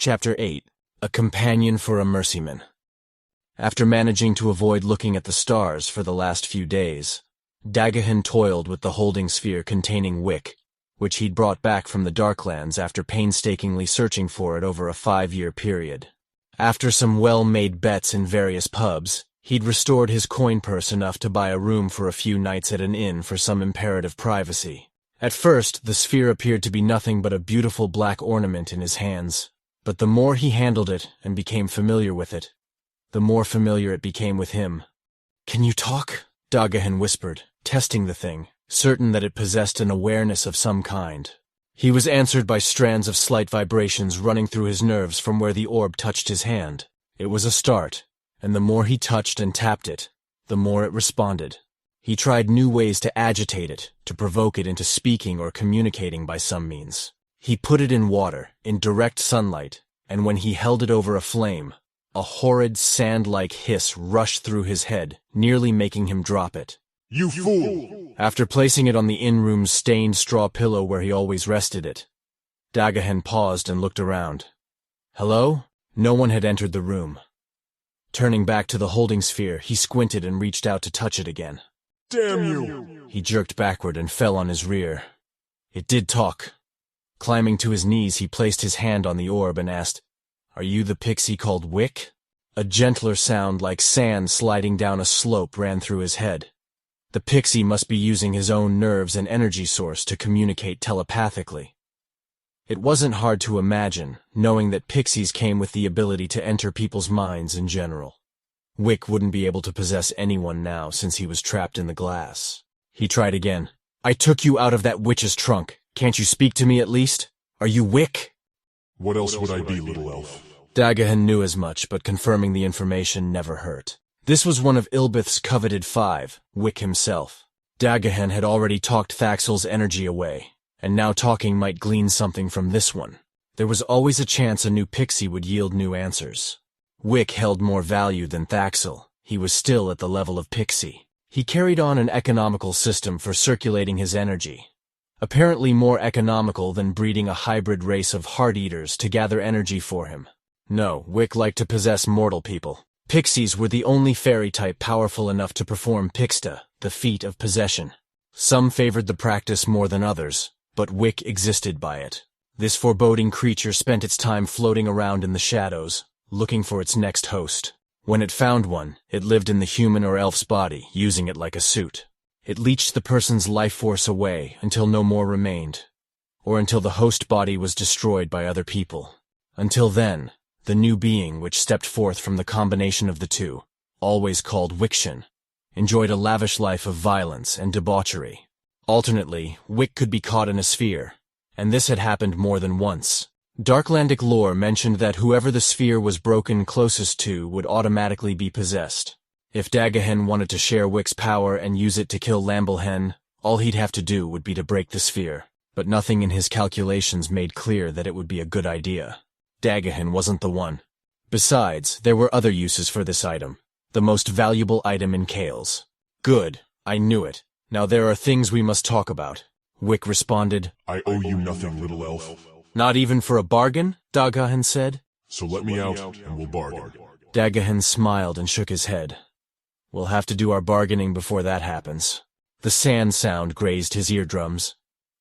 Chapter 8. A Companion for a Mercyman. After managing to avoid looking at the stars for the last few days, Dorhen toiled with the holding sphere containing Wick, which he'd brought back from the Darklands after painstakingly searching for it over a 5-year period. After some well-made bets in various pubs, he'd restored his coin purse enough to buy a room for a few nights at an inn for some imperative privacy. At first, the sphere appeared to be nothing but a beautiful black ornament in his hands. But the more he handled it and became familiar with it, the more familiar it became with him. "Can you talk?" Dorhen whispered, testing the thing, certain that it possessed an awareness of some kind. He was answered by strands of slight vibrations running through his nerves from where the orb touched his hand. It was a start, and the more he touched and tapped it, the more it responded. He tried new ways to agitate it, to provoke it into speaking or communicating by some means. He put it in water, in direct sunlight, and when he held it over a flame, a horrid sand-like hiss rushed through his head, nearly making him drop it. "You fool!" After placing it on the inn-room's stained straw pillow where he always rested it, Dorhen paused and looked around. Hello? No one had entered the room. Turning back to the holding sphere, he squinted and reached out to touch it again. "Damn you!" He jerked backward and fell on his rear. It did talk. Climbing to his knees, he placed his hand on the orb and asked, "Are you the pixie called Wick?" A gentler sound like sand sliding down a slope ran through his head. The pixie must be using his own nerves and energy source to communicate telepathically. It wasn't hard to imagine, knowing that pixies came with the ability to enter people's minds in general. Wick wouldn't be able to possess anyone now since he was trapped in the glass. He tried again. "I took you out of that witch's trunk. Can't you speak to me at least? Are you Wick?" "What else would I be, little elf?" Dorhen knew as much, but confirming the information never hurt. This was one of Ilbeth's coveted 5, Wick himself. Dorhen had already talked Thaxel's energy away, and now talking might glean something from this one. There was always a chance a new pixie would yield new answers. Wick held more value than Thaxel. He was still at the level of pixie. He carried on an economical system for circulating his energy. Apparently more economical than breeding a hybrid race of heart-eaters to gather energy for him. No, Wick liked to possess mortal people. Pixies were the only fairy type powerful enough to perform pixta, the feat of possession. Some favored the practice more than others, but Wick existed by it. This foreboding creature spent its time floating around in the shadows, looking for its next host. When it found one, it lived in the human or elf's body, using it like a suit. It leached the person's life force away until no more remained, or until the host body was destroyed by other people. Until then, the new being which stepped forth from the combination of the two, always called Wickshan, enjoyed a lavish life of violence and debauchery. Alternately, Wick could be caught in a sphere, and this had happened more than once. Darklandic lore mentioned that whoever the sphere was broken closest to would automatically be possessed. If Dorhen wanted to share Wick's power and use it to kill Lambelhen, all he'd have to do would be to break the sphere. But nothing in his calculations made clear that it would be a good idea. Dorhen wasn't the one. Besides, there were other uses for this item. The most valuable item in Kale's. "Good, I knew it. Now there are things we must talk about." Wick responded. "I owe you nothing, little elf." "Not even for a bargain?" Dorhen said. "So let me out, and we'll bargain." Dorhen smiled and shook his head. "We'll have to do our bargaining before that happens." The sand sound grazed his eardrums.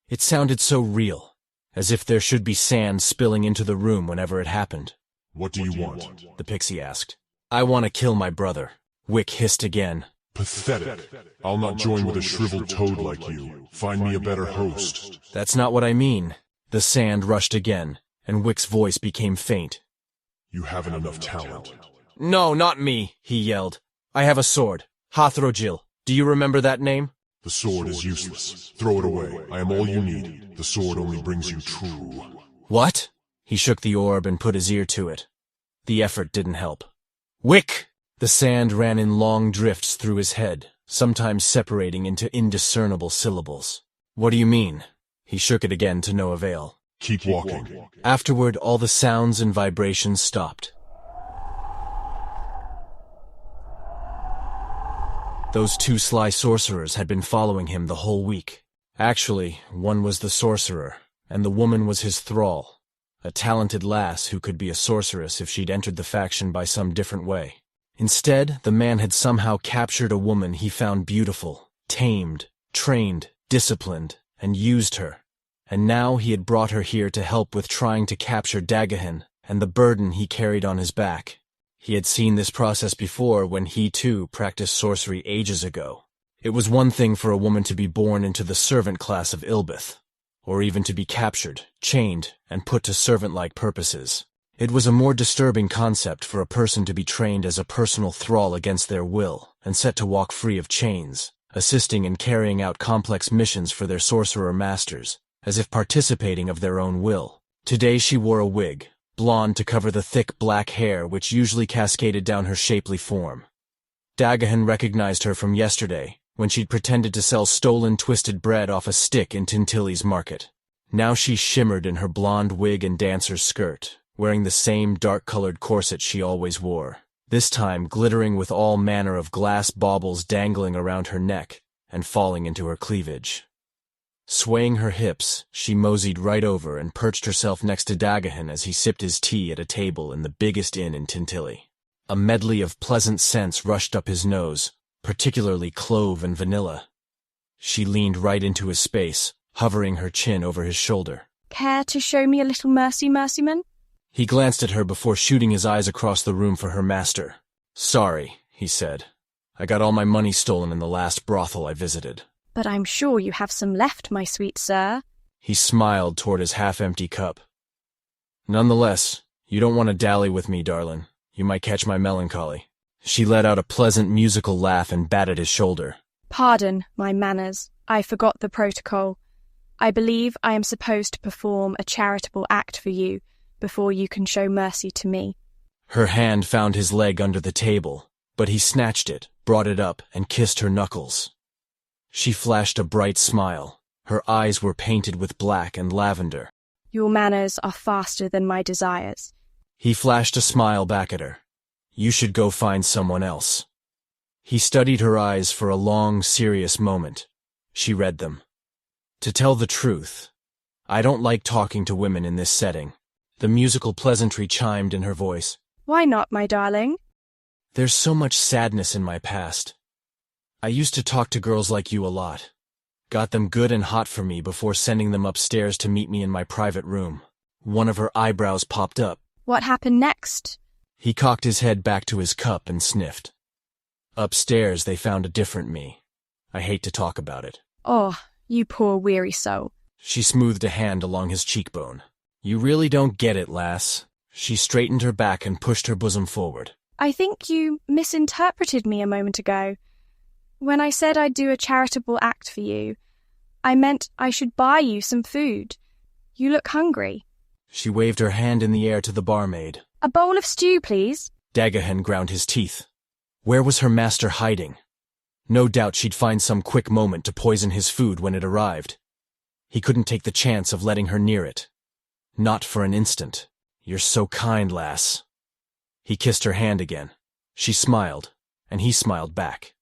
It sounded so real, as if there should be sand spilling into the room whenever it happened. "What do you want?" the pixie asked. "I want to kill my brother," Wick hissed again. "Pathetic. I'll not join with a shriveled toad like you. Find me a better host." "That's not what I mean." The sand rushed again, and Wick's voice became faint. "You haven't enough talent." "No, not me," he yelled. "I have a sword. Hathrogil. Do you remember that name?" "The sword is useless. Throw it away. I am all you need. The sword only brings you true." "What?" He shook the orb and put his ear to it. The effort didn't help. "Wick!" The sand ran in long drifts through his head, sometimes separating into indiscernible syllables. "What do you mean?" He shook it again to no avail. "Keep walking." Afterward, all the sounds and vibrations stopped. Those 2 sly sorcerers had been following him the whole week. Actually, one was the sorcerer, and the woman was his thrall. a talented lass who could be a sorceress if she'd entered the faction by some different way. Instead, the man had somehow captured a woman he found beautiful, tamed, trained, disciplined, and used her. And now he had brought her here to help with trying to capture Dorhen and the burden he carried on his back. He had seen this process before when he too practiced sorcery ages ago. It was one thing for a woman to be born into the servant class of Ilbith, or even to be captured, chained, and put to servant-like purposes. It was a more disturbing concept for a person to be trained as a personal thrall against their will and set to walk free of chains, assisting in carrying out complex missions for their sorcerer masters, as if participating of their own will. Today she wore a wig, blonde to cover the thick black hair which usually cascaded down her shapely form. Dorhen recognized her from yesterday, when she'd pretended to sell stolen twisted bread off a stick in Tintilly's market. Now she shimmered in her blonde wig and dancer's skirt, wearing the same dark-colored corset she always wore, this time glittering with all manner of glass baubles dangling around her neck and falling into her cleavage. Swaying her hips, she moseyed right over and perched herself next to Dorhen as he sipped his tea at a table in the biggest inn in Tintilly. A medley of pleasant scents rushed up his nose, particularly clove and vanilla. She leaned right into his space, hovering her chin over his shoulder. Care to show me a little mercy, Mercyman? He glanced at her before shooting his eyes across the room for her master. Sorry, he said. I got all my money stolen in the last brothel I visited. But I'm sure you have some left, my sweet sir. He smiled toward his half-empty cup. Nonetheless, you don't want to dally with me, darling. You might catch my melancholy. She let out a pleasant musical laugh and batted his shoulder. Pardon my manners. I forgot the protocol. I believe I am supposed to perform a charitable act for you before you can show mercy to me. Her hand found his leg under the table, but he snatched it, brought it up, and kissed her knuckles. She flashed a bright smile. Her eyes were painted with black and lavender. Your manners are faster than my desires. He flashed a smile back at her. You should go find someone else. He studied her eyes for a long, serious moment. She read them. To tell the truth, I don't like talking to women in this setting. The musical pleasantry chimed in her voice. Why not, my darling? There's so much sadness in my past. I used to talk to girls like you a lot. Got them good and hot for me before sending them upstairs to meet me in my private room. One of her eyebrows popped up. What happened next? He cocked his head back to his cup and sniffed. Upstairs they found a different me. I hate to talk about it. Oh, you poor weary soul. She smoothed a hand along his cheekbone. You really don't get it, lass. She straightened her back and pushed her bosom forward. I think you misinterpreted me a moment ago. When I said I'd do a charitable act for you, I meant I should buy you some food. You look hungry. She waved her hand in the air to the barmaid. A bowl of stew, please. Dorhen ground his teeth. Where was her master hiding? No doubt she'd find some quick moment to poison his food when it arrived. He couldn't take the chance of letting her near it. Not for an instant. You're so kind, lass. He kissed her hand again. She smiled, and he smiled back.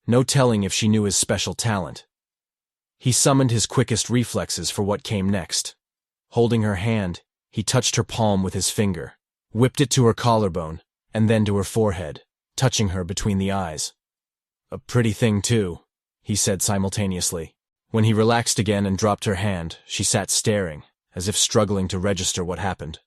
No telling if she knew his special talent. He summoned his quickest reflexes for what came next. Holding her hand, he touched her palm with his finger, whipped it to her collarbone, and then to her forehead, touching her between the eyes. A pretty thing, too, he said simultaneously. When he relaxed again and dropped her hand, she sat staring, as if struggling to register what happened.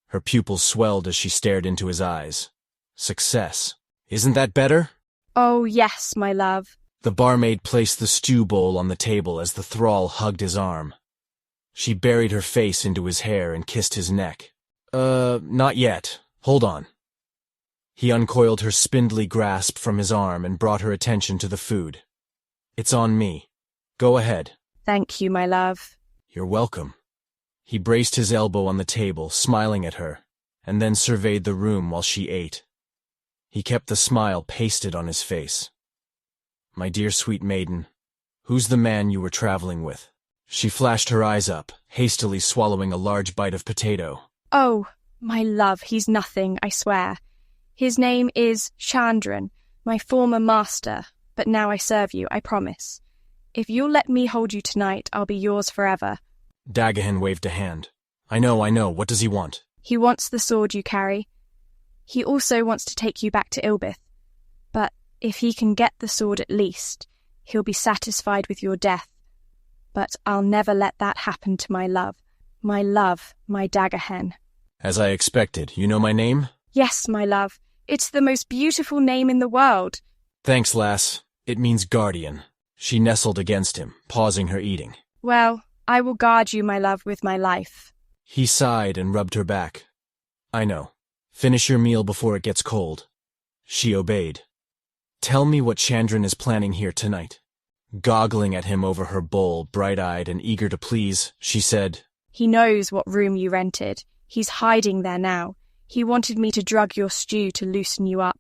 Her pupils swelled as she stared into his eyes. Success. Isn't that better? Oh, yes, my love. The barmaid placed the stew bowl on the table as the thrall hugged his arm. She buried her face into his hair and kissed his neck. Not yet. Hold on. He uncoiled her spindly grasp from his arm and brought her attention to the food. It's on me. Go ahead. Thank you, my love. You're welcome. He braced his elbow on the table, smiling at her, and then surveyed the room while she ate. He kept the smile pasted on his face. My dear sweet maiden, who's the man you were traveling with? She flashed her eyes up, hastily swallowing a large bite of potato. Oh, my love, he's nothing, I swear. His name is Chandran, my former master, but now I serve you, I promise. If you'll let me hold you tonight, I'll be yours forever. Dorhen waved a hand. I know. What does he want? He wants the sword you carry. He also wants to take you back to Ilbith. But if he can get the sword at least, he'll be satisfied with your death. But I'll never let that happen to my love, my dagger hen. As I expected. You know my name? Yes, my love. It's the most beautiful name in the world. Thanks, lass. It means guardian. She nestled against him, pausing her eating. Well, I will guard you, my love, with my life. He sighed and rubbed her back. I know. Finish your meal before it gets cold. She obeyed. Tell me what Chandran is planning here tonight. Goggling at him over her bowl, bright-eyed and eager to please, she said, He knows what room you rented. He's hiding there now. He wanted me to drug your stew to loosen you up.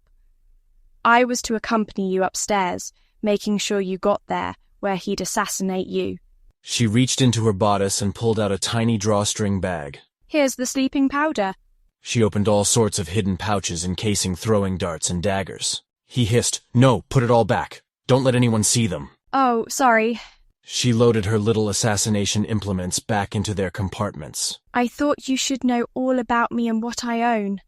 I was to accompany you upstairs, making sure you got there, where he'd assassinate you. She reached into her bodice and pulled out a tiny drawstring bag. Here's the sleeping powder. She opened all sorts of hidden pouches encasing throwing darts and daggers. He hissed, No, put it all back. Don't let anyone see them. Oh, sorry. She loaded her little assassination implements back into their compartments. I thought you should know all about me and what I own.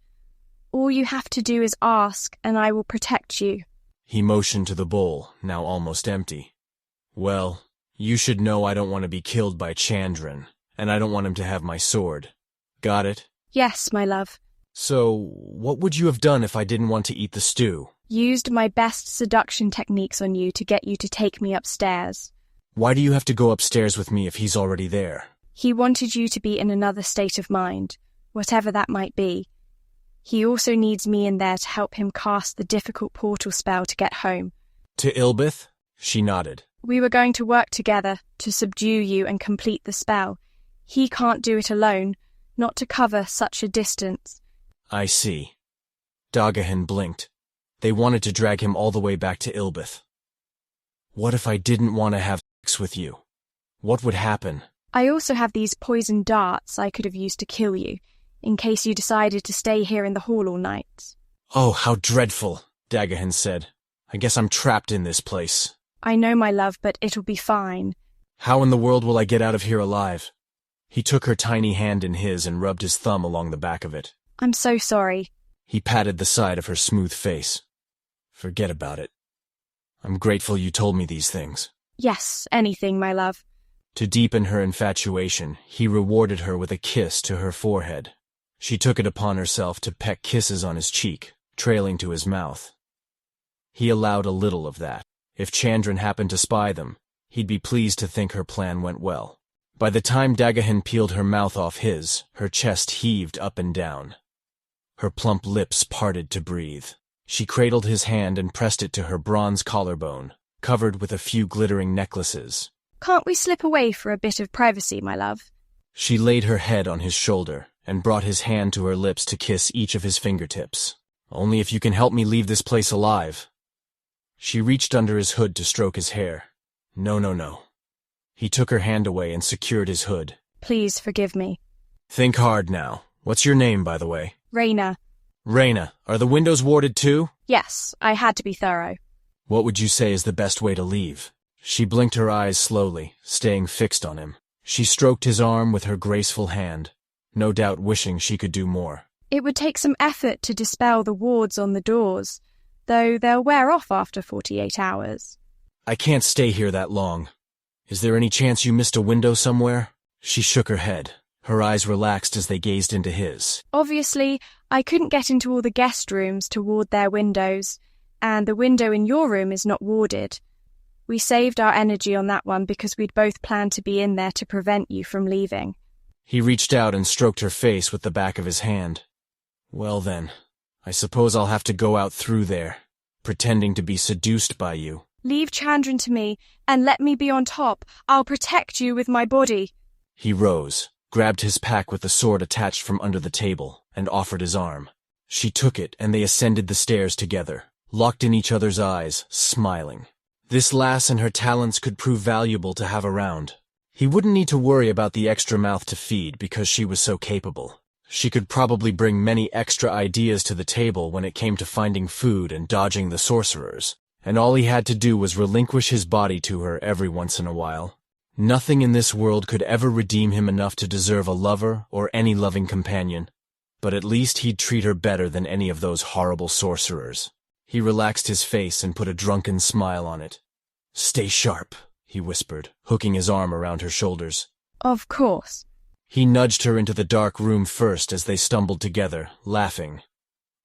All you have to do is ask, and I will protect you. He motioned to the bowl, now almost empty. Well, you should know I don't want to be killed by Chandran, and I don't want him to have my sword. Got it? Yes, my love. So, what would you have done if I didn't want to eat the stew? Used my best seduction techniques on you to get you to take me upstairs. Why do you have to go upstairs with me if he's already there? He wanted you to be in another state of mind, whatever that might be. He also needs me in there to help him cast the difficult portal spell to get home. To Ilbith? She nodded. We were going to work together to subdue you and complete the spell. He can't do it alone, not to cover such a distance. I see. Dorhen blinked. They wanted to drag him all the way back to Ilbith. What if I didn't want to have sex with you? What would happen? I also have these poisoned darts I could have used to kill you, in case you decided to stay here in the hall all night. Oh, how dreadful, Dorhen said. I guess I'm trapped in this place. I know, my love, but it'll be fine. How in the world will I get out of here alive? He took her tiny hand in his and rubbed his thumb along the back of it. I'm so sorry. He patted the side of her smooth face. Forget about it. I'm grateful you told me these things. Yes, anything, my love. To deepen her infatuation, he rewarded her with a kiss to her forehead. She took it upon herself to peck kisses on his cheek, trailing to his mouth. He allowed a little of that. If Chandran happened to spy them, he'd be pleased to think her plan went well. By the time Dorhen peeled her mouth off his, her chest heaved up and down. Her plump lips parted to breathe. She cradled his hand and pressed it to her bronze collarbone, covered with a few glittering necklaces. Can't we slip away for a bit of privacy, my love? She laid her head on his shoulder and brought his hand to her lips to kiss each of his fingertips. Only if you can help me leave this place alive. She reached under his hood to stroke his hair. No. He took her hand away and secured his hood. Please forgive me. Think hard now. What's your name, by the way? Raina. Raina, are the windows warded too? Yes, I had to be thorough. What would you say is the best way to leave? She blinked her eyes slowly, staying fixed on him. She stroked his arm with her graceful hand, no doubt wishing she could do more. It would take some effort to dispel the wards on the doors, though they'll wear off after 48 hours. I can't stay here that long. Is there any chance you missed a window somewhere? She shook her head. Her eyes relaxed as they gazed into his. Obviously, I couldn't get into all the guest rooms to ward their windows, and the window in your room is not warded. We saved our energy on that one because we'd both planned to be in there to prevent you from leaving. He reached out and stroked her face with the back of his hand. Well then, I suppose I'll have to go out through there, pretending to be seduced by you. Leave Chandran to me, and let me be on top. I'll protect you with my body. He rose, grabbed his pack with the sword attached from under the table, and offered his arm. She took it, and they ascended the stairs together, locked in each other's eyes, smiling. This lass and her talents could prove valuable to have around. He wouldn't need to worry about the extra mouth to feed because she was so capable. She could probably bring many extra ideas to the table when it came to finding food and dodging the sorcerers, and all he had to do was relinquish his body to her every once in a while. Nothing in this world could ever redeem him enough to deserve a lover or any loving companion, but at least he'd treat her better than any of those horrible sorcerers. He relaxed his face and put a drunken smile on it. "Stay sharp," he whispered, hooking his arm around her shoulders. Of course. He nudged her into the dark room first as they stumbled together, laughing.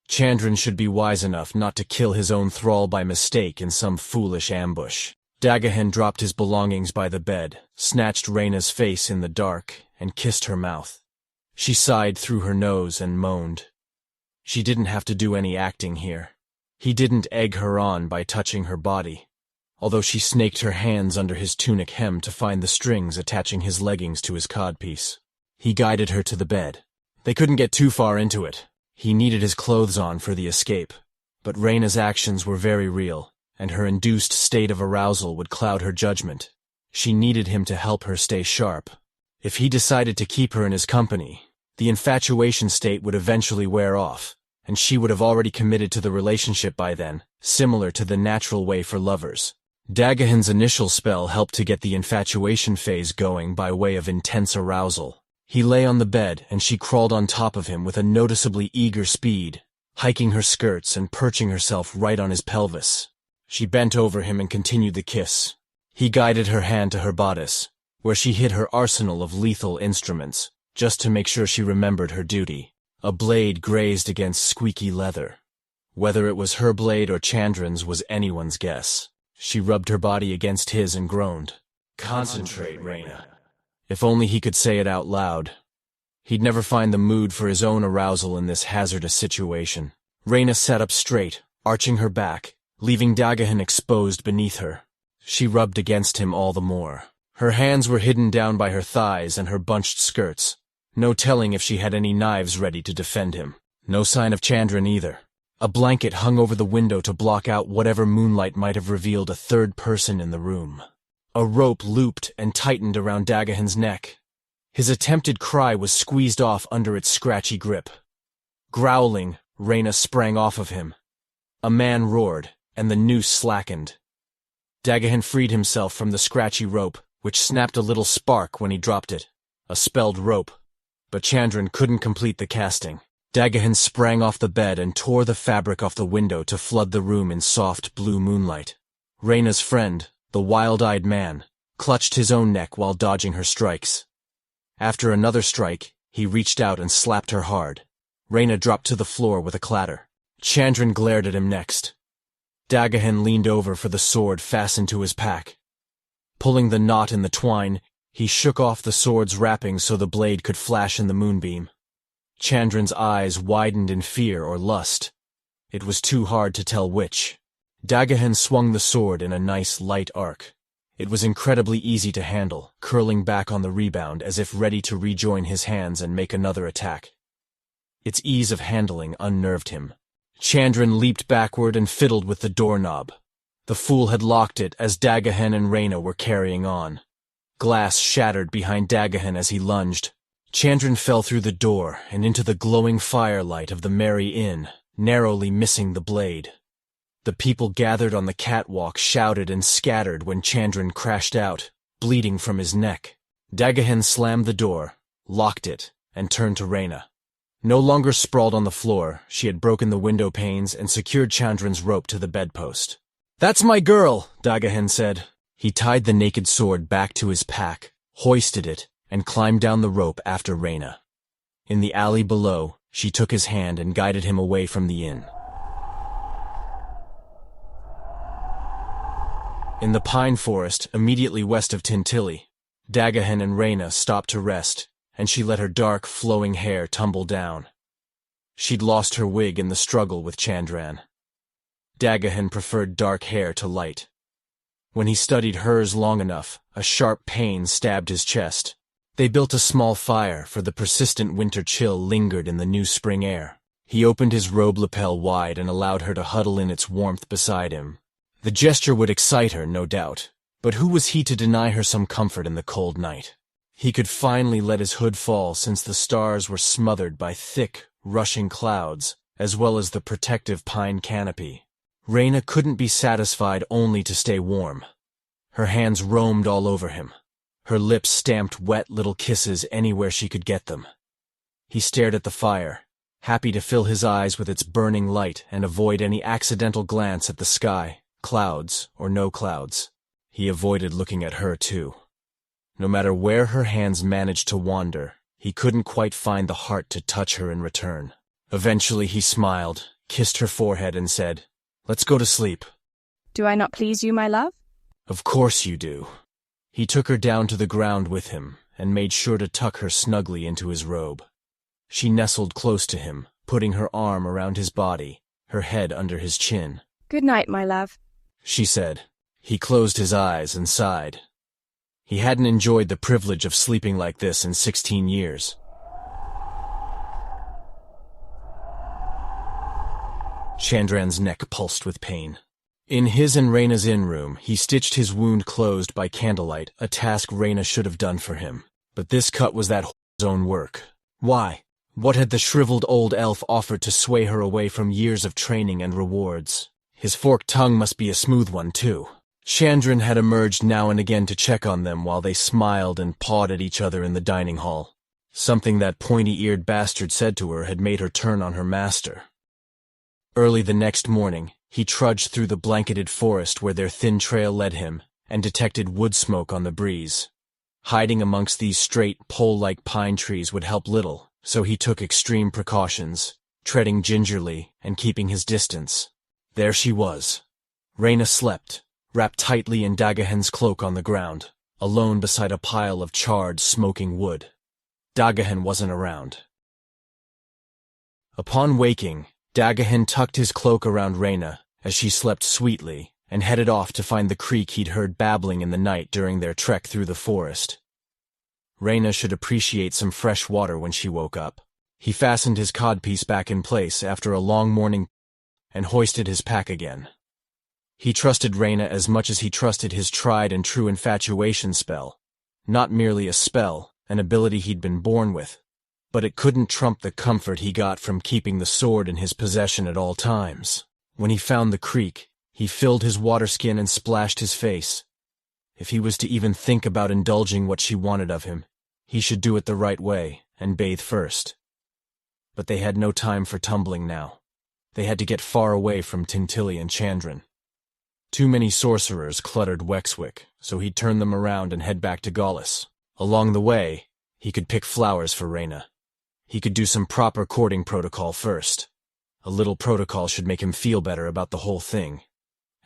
Chandran should be wise enough not to kill his own thrall by mistake in some foolish ambush. Dagahan dropped his belongings by the bed, snatched Reyna's face in the dark, and kissed her mouth. She sighed through her nose and moaned. She didn't have to do any acting here. He didn't egg her on by touching her body, although she snaked her hands under his tunic hem to find the strings attaching his leggings to his codpiece. He guided her to the bed. They couldn't get too far into it. He needed his clothes on for the escape, but Reyna's actions were very real, and her induced state of arousal would cloud her judgment. She needed him to help her stay sharp. If he decided to keep her in his company, the infatuation state would eventually wear off, and she would have already committed to the relationship by then, similar to the natural way for lovers. Dagahan's initial spell helped to get the infatuation phase going by way of intense arousal. He lay on the bed, and she crawled on top of him with a noticeably eager speed, hiking her skirts and perching herself right on his pelvis. She bent over him and continued the kiss. He guided her hand to her bodice, where she hid her arsenal of lethal instruments, just to make sure she remembered her duty. A blade grazed against squeaky leather. Whether it was her blade or Chandran's was anyone's guess. She rubbed her body against his and groaned. "Concentrate, Reyna." If only he could say it out loud. He'd never find the mood for his own arousal in this hazardous situation. Reyna sat up straight, arching her back, leaving Dagahan exposed beneath her. She rubbed against him all the more. Her hands were hidden down by her thighs and her bunched skirts. No telling if she had any knives ready to defend him. No sign of Chandran either. A blanket hung over the window to block out whatever moonlight might have revealed a third person in the room. A rope looped and tightened around Dagahan's neck. His attempted cry was squeezed off under its scratchy grip. Growling, Reyna sprang off of him. A man roared, and the noose slackened. Dagahan freed himself from the scratchy rope, which snapped a little spark when he dropped it. A spelled rope. But Chandran couldn't complete the casting. Dagahan sprang off the bed and tore the fabric off the window to flood the room in soft blue moonlight. Reyna's friend, the wild-eyed man, clutched his own neck while dodging her strikes. After another strike, he reached out and slapped her hard. Reyna dropped to the floor with a clatter. Chandran glared at him next. Dagahan leaned over for the sword fastened to his pack. Pulling the knot in the twine, he shook off the sword's wrappings so the blade could flash in the moonbeam. Chandran's eyes widened in fear or lust. It was too hard to tell which. Dagahan swung the sword in a nice light arc. It was incredibly easy to handle, curling back on the rebound as if ready to rejoin his hands and make another attack. Its ease of handling unnerved him. Chandran leaped backward and fiddled with the doorknob. The fool had locked it as Dagahan and Reyna were carrying on. Glass shattered behind Dagahan as he lunged. Chandran fell through the door and into the glowing firelight of the Merry Inn, narrowly missing the blade. The people gathered on the catwalk shouted and scattered when Chandran crashed out, bleeding from his neck. Dagahan slammed the door, locked it, and turned to Reyna. No longer sprawled on the floor, she had broken the window panes and secured Chandran's rope to the bedpost. "That's my girl," Dagahan said. He tied the naked sword back to his pack, hoisted it, and climbed down the rope after Reyna. In the alley below, she took his hand and guided him away from the inn. In the pine forest immediately west of Tintilly, Dagahan and Reyna stopped to rest, and she let her dark, flowing hair tumble down. She'd lost her wig in the struggle with Chandran. Dagahan preferred dark hair to light. When he studied hers long enough, a sharp pain stabbed his chest. They built a small fire, for the persistent winter chill lingered in the new spring air. He opened his robe lapel wide and allowed her to huddle in its warmth beside him. The gesture would excite her, no doubt, but who was he to deny her some comfort in the cold night? He could finally let his hood fall since the stars were smothered by thick, rushing clouds, as well as the protective pine canopy. Reyna couldn't be satisfied only to stay warm. Her hands roamed all over him. Her lips stamped wet little kisses anywhere she could get them. He stared at the fire, happy to fill his eyes with its burning light and avoid any accidental glance at the sky, clouds or no clouds. He avoided looking at her too. No matter where her hands managed to wander, he couldn't quite find the heart to touch her in return. Eventually he smiled, kissed her forehead and said, "Let's go to sleep." Do I not please you, my love? Of course you do. He took her down to the ground with him and made sure to tuck her snugly into his robe. She nestled close to him, putting her arm around his body, her head under his chin. Good night, my love, she said. He closed his eyes and sighed. He hadn't enjoyed the privilege of sleeping like this in 16 years. Chandran's neck pulsed with pain. In his and Reyna's inn-room, he stitched his wound closed by candlelight, a task Reyna should have done for him. But this cut was that whore's own work. Why? What had the shriveled old elf offered to sway her away from years of training and rewards? His forked tongue must be a smooth one, too. Chandran had emerged now and again to check on them while they smiled and pawed at each other in the dining hall. Something that pointy-eared bastard said to her had made her turn on her master. Early the next morning, he trudged through the blanketed forest where their thin trail led him and detected wood smoke on the breeze. Hiding amongst these straight, pole-like pine trees would help little, so he took extreme precautions, treading gingerly and keeping his distance. There she was. Reyna slept, wrapped tightly in Dagahen's cloak on the ground, alone beside a pile of charred, smoking wood. Dagahen wasn't around. Upon waking, Dagahen tucked his cloak around Reyna as she slept sweetly and headed off to find the creek he'd heard babbling in the night during their trek through the forest. Reyna should appreciate some fresh water when she woke up. He fastened his codpiece back in place after a long morning and hoisted his pack again. He trusted Reyna as much as he trusted his tried-and-true infatuation spell. Not merely a spell, an ability he'd been born with, but it couldn't trump the comfort he got from keeping the sword in his possession at all times. When he found the creek, he filled his waterskin and splashed his face. If he was to even think about indulging what she wanted of him, he should do it the right way and bathe first. But they had no time for tumbling now. They had to get far away from Tintilly and Chandran. Too many sorcerers cluttered Wexwick, so he'd turn them around and head back to Gaulis. Along the way, he could pick flowers for Reyna. He could do some proper courting protocol first. A little protocol should make him feel better about the whole thing.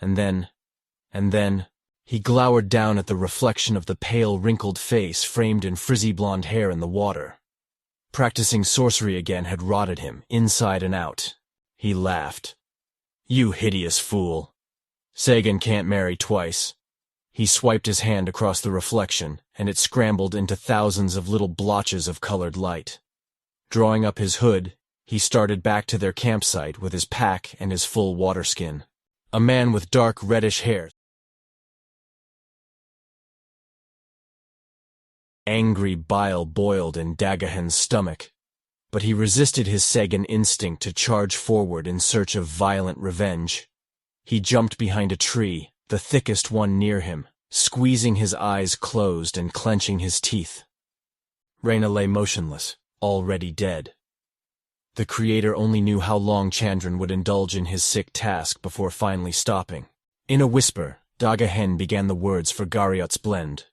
And then, he glowered down at the reflection of the pale, wrinkled face framed in frizzy blonde hair in the water. Practicing sorcery again had rotted him, inside and out. He laughed. "You hideous fool. Sagan can't marry twice." He swiped his hand across the reflection, and it scrambled into thousands of little blotches of colored light. Drawing up his hood, he started back to their campsite with his pack and his full waterskin. A man with dark reddish hair. Angry bile boiled in Dagahen's stomach, but he resisted his Sagan instinct to charge forward in search of violent revenge. He jumped behind a tree, the thickest one near him, squeezing his eyes closed and clenching his teeth. Reyna lay motionless, already dead. The Creator only knew how long Chandran would indulge in his sick task before finally stopping. In a whisper, Dagahen began the words for Gariot's blend.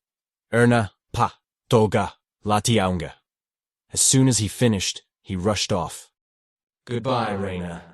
Erna, pa, toga, latiaunga. As soon as he finished, he rushed off. "Goodbye, Reyna,"